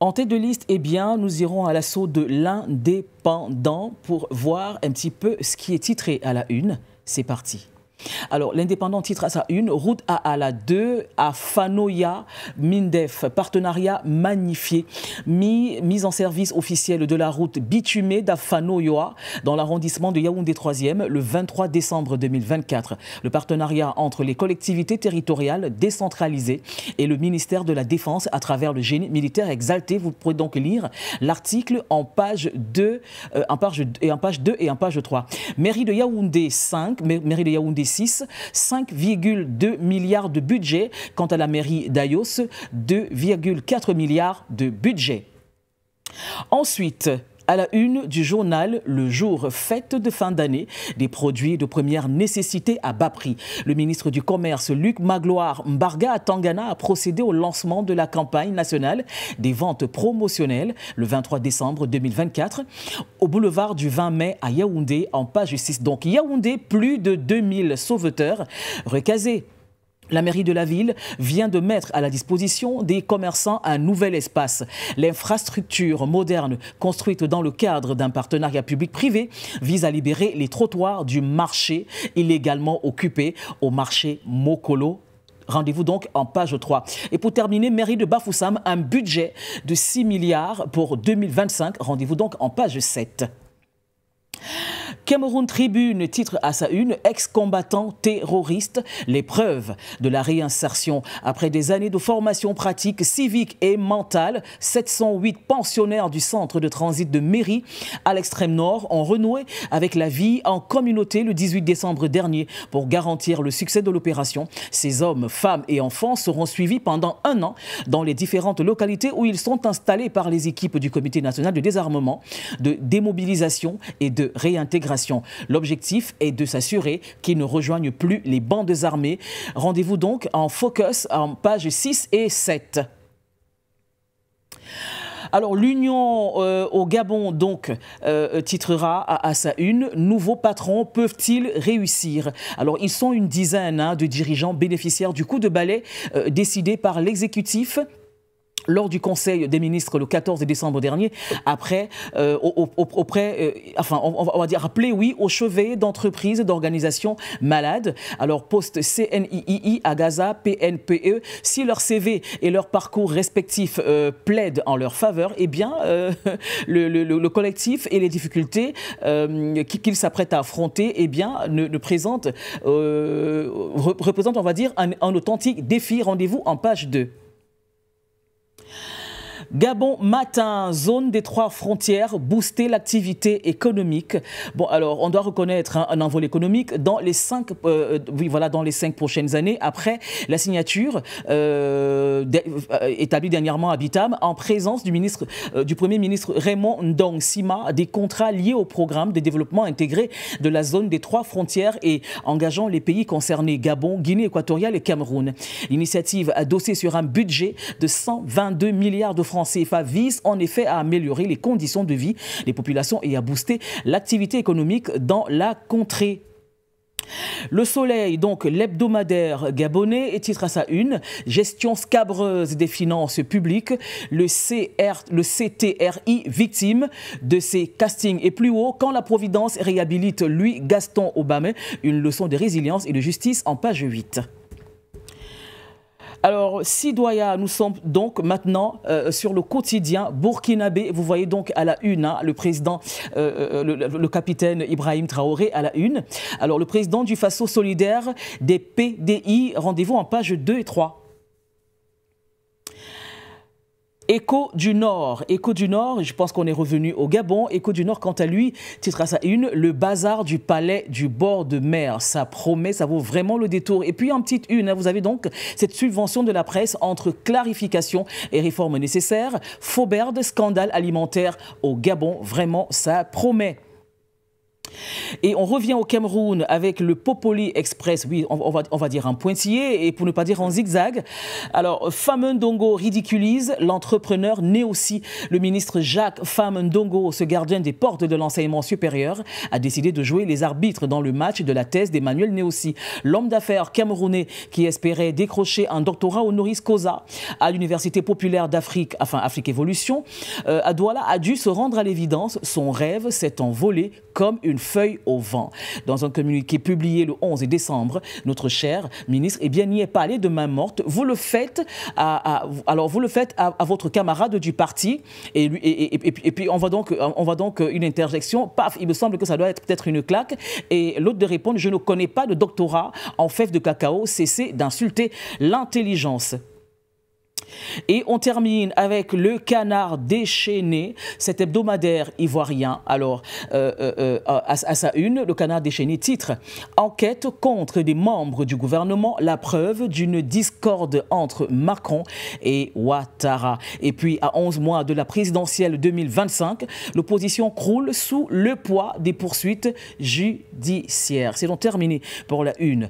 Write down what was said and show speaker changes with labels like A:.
A: En tête de liste, eh bien, nous irons à l'assaut de l'Indépendant pour voir un petit peu ce qui est titré à la une. C'est parti. Alors, l'Indépendant titre à sa une, route à la 2, à Fanoya, Mindef, partenariat magnifié, mise en service officielle de la route bitumée d'Afanoya dans l'arrondissement de Yaoundé 3e le 23 décembre 2024. Le partenariat entre les collectivités territoriales décentralisées et le ministère de la Défense à travers le génie militaire exalté. Vous pourrez donc lire l'article en page 2, en page 2 et en page 3. Mairie de Yaoundé 5, mairie de Yaoundé 6, 5,2 milliards de budget. Quant à la mairie d'Ayos, 2,4 milliards de budget. Ensuite, à la une du journal Le Jour, fête de fin d'année, des produits de première nécessité à bas prix. Le ministre du Commerce, Luc Magloire Mbarga Tangana, a procédé au lancement de la campagne nationale des ventes promotionnelles le 23 décembre 2024 au boulevard du 20 mai à Yaoundé en page 6. Donc Yaoundé, plus de 2000 sauveteurs recasés. La mairie de la ville vient de mettre à la disposition des commerçants un nouvel espace. L'infrastructure moderne, construite dans le cadre d'un partenariat public-privé, vise à libérer les trottoirs du marché illégalement occupés au marché Mokolo. Rendez-vous donc en page 3. Et pour terminer, mairie de Bafoussam, un budget de 6 milliards pour 2025. Rendez-vous donc en page 7. Cameroun Tribune titre à sa une « Ex-combattants terroristes, les preuves de la réinsertion ». Après des années de formation pratique, civique et mentale, 708 pensionnaires du centre de transit de Méry à l'extrême nord ont renoué avec la vie en communauté le 18 décembre dernier. Pour garantir le succès de l'opération, ces hommes, femmes et enfants seront suivis pendant un an dans les différentes localités où ils sont installés par les équipes du Comité national de désarmement, de démobilisation et de réintégration. L'objectif est de s'assurer qu'ils ne rejoignent plus les bandes armées. Rendez-vous donc en focus en pages 6 et 7. Alors, l'Union au Gabon, donc, titrera à sa une « Nouveaux patrons peuvent-ils réussir ?» Alors, ils sont une dizaine de dirigeants bénéficiaires du coup de balai décidé par l'exécutif lors du Conseil des ministres le 14 décembre dernier, après, on va dire, appelé, oui, au chevet d'entreprises et d'organisations malades. Alors, poste CNII, Agaza, PNPE, si leur CV et leur parcours respectifs plaident en leur faveur, eh bien, le collectif et les difficultés qu'ils s'apprêtent à affronter, eh bien, représentent, on va dire, un authentique défi. Rendez-vous en page 2. Gabon matin, zone des 3 frontières, booster l'activité économique. Bon, alors, on doit reconnaître un envol économique dans les 5 prochaines années, après la signature établie dernièrement à Bitam, en présence du Premier ministre Raymond Ndong Sima, des contrats liés au programme de développement intégré de la zone des 3 frontières et engageant les pays concernés, Gabon, Guinée équatoriale et Cameroun. L'initiative adossée sur un budget de 122 milliards de francs CFA vise en effet à améliorer les conditions de vie des populations et à booster l'activité économique dans la contrée. Le Soleil, donc l'hebdomadaire gabonais, titre à sa une « Gestion scabreuse des finances publiques, le CTRI victime de ses castings et plus haut quand la Providence réhabilite lui Gaston Obama, une leçon de résilience et de justice » en page 8. Alors, Sidoya, nous sommes donc maintenant sur le quotidien burkinabé. Vous voyez donc à la une, le président, le capitaine Ibrahim Traoré à la une. Alors, le président du Faso solidaire des PDI, rendez-vous en page 2 et 3. Écho du Nord, je pense qu'on est revenu au Gabon. Écho du Nord, quant à lui, titre à sa une, le bazar du palais du bord de mer. Ça promet, ça vaut vraiment le détour. Et puis en petite une, vous avez donc cette subvention de la presse entre clarification et réformes nécessaires. Faubert, scandale alimentaire au Gabon, vraiment, ça promet. Et on revient au Cameroun avec le Popoli Express, oui, on va dire en pointillé et pour ne pas dire en zigzag. Alors, Pham Ndongo ridiculise l'entrepreneur né aussi. Le ministre Jacques Pham Ndongo, ce gardien des portes de l'enseignement supérieur, a décidé de jouer les arbitres dans le match de la thèse d'Emmanuel Néossi. L'homme d'affaires camerounais qui espérait décrocher un doctorat honoris causa à l'Université populaire d'Afrique, enfin Afrique Évolution, à Douala, a dû se rendre à l'évidence. Son rêve s'est envolé comme une feuille au vent. Dans un communiqué publié le 11 décembre, notre cher ministre, eh bien, n'y est pas allé de main morte. Vous le faites à votre camarade du parti et puis on voit donc une interjection. Paf, il me semble que ça doit être peut-être une claque. Et l'autre de répondre, je ne connais pas de doctorat en fèves de cacao. Cessez d'insulter l'intelligence. Et on termine avec le Canard déchaîné, cet hebdomadaire ivoirien. Alors, à sa une, le Canard déchaîné titre « Enquête contre des membres du gouvernement, la preuve d'une discorde entre Macron et Ouattara ». Et puis, à 11 mois de la présidentielle 2025, l'opposition croule sous le poids des poursuites judiciaires. C'est donc terminé pour la une.